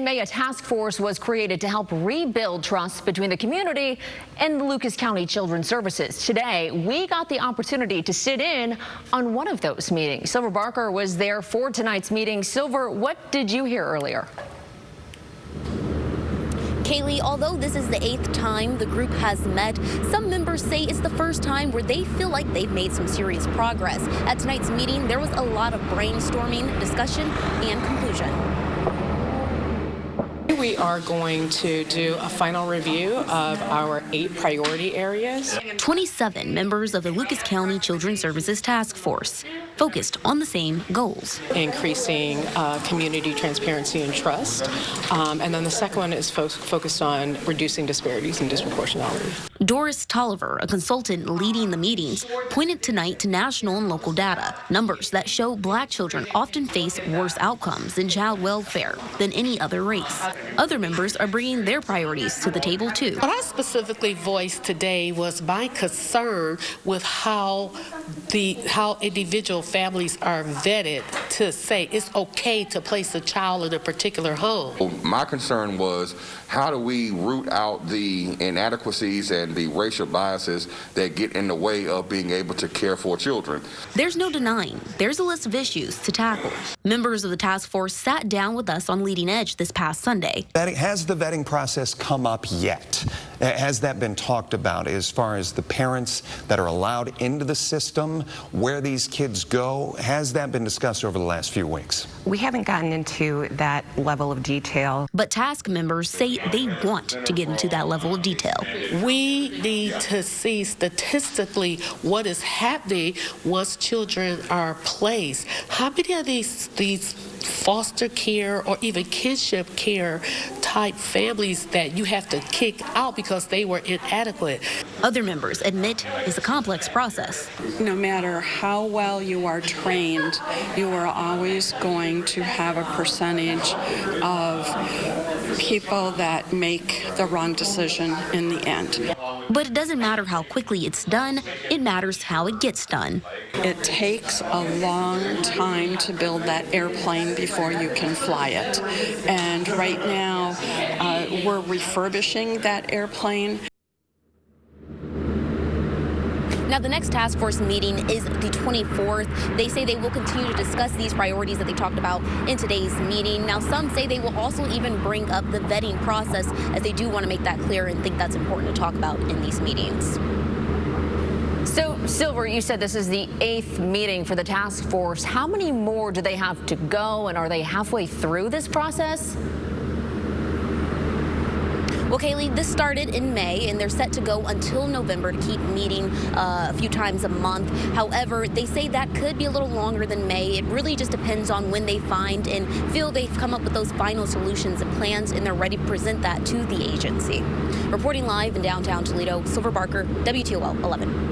In May, a task force was created to help rebuild trust between the community and the Lucas County Children's Services. Today, we got the opportunity to sit in on one of those meetings. Silver Barker was there for tonight's meeting. Silver, what did you hear earlier? Kaylee, although this is the 8th time the group has met, some members say it's the first time where they feel like they've made some serious progress. At tonight's meeting, there was a lot of brainstorming, discussion, and conclusion. We are going to do a final review of our 8 priority areas. 27 members of the Lucas County Children's Services Task Force focused on the same goals. Increasing community transparency and trust. And then the second one is focused on reducing disparities and disproportionality. Doris Tolliver, a consultant leading the meetings, pointed tonight to national and local data, numbers that show Black children often face worse outcomes in child welfare than any other race. Other members are bringing their priorities to the table, too. What I specifically voiced today was my concern with how individual families are vetted to say it's okay to place a child in a particular home. My concern was, how do we root out the inadequacies and the racial biases that get in the way of being able to care for children? There's no denying there's a list of issues to tackle. Members of the task force sat down with us on Leading Edge this past Sunday. Has the vetting process come up yet? Has that been talked about as far as the parents that are allowed into the system, where these kids go? Has that been discussed over the last few weeks? We haven't gotten into that level of detail. But task members say they want to get into that level of detail. We need to see statistically what is happening once children are placed. How many of these foster care or even kinship care type families that you have to kick out because they were inadequate? Other members admit it's a complex process. No matter how well you are trained, you are always going to have a percentage of people that make the wrong decision in the end. But it doesn't matter how quickly it's done, it matters how it gets done. It takes a long time to build that airplane before you can fly it. And right now, we're refurbishing that airplane. Now, the next task force meeting is the 24th. They say they will continue to discuss these priorities that they talked about in today's meeting. Now, some say they will also even bring up the vetting process, as they do want to make that clear and think that's important to talk about in these meetings. So, Silver, you said this is the 8th meeting for the task force. How many more do they have to go, and are they halfway through this process? Well, Kaylee, this started in May, and they're set to go until November to keep meeting a few times a month. However, they say that could be a little longer than May. It really just depends on when they find and feel they've come up with those final solutions and plans, and they're ready to present that to the agency. Reporting live in downtown Toledo, Silver Barker, WTOL 11.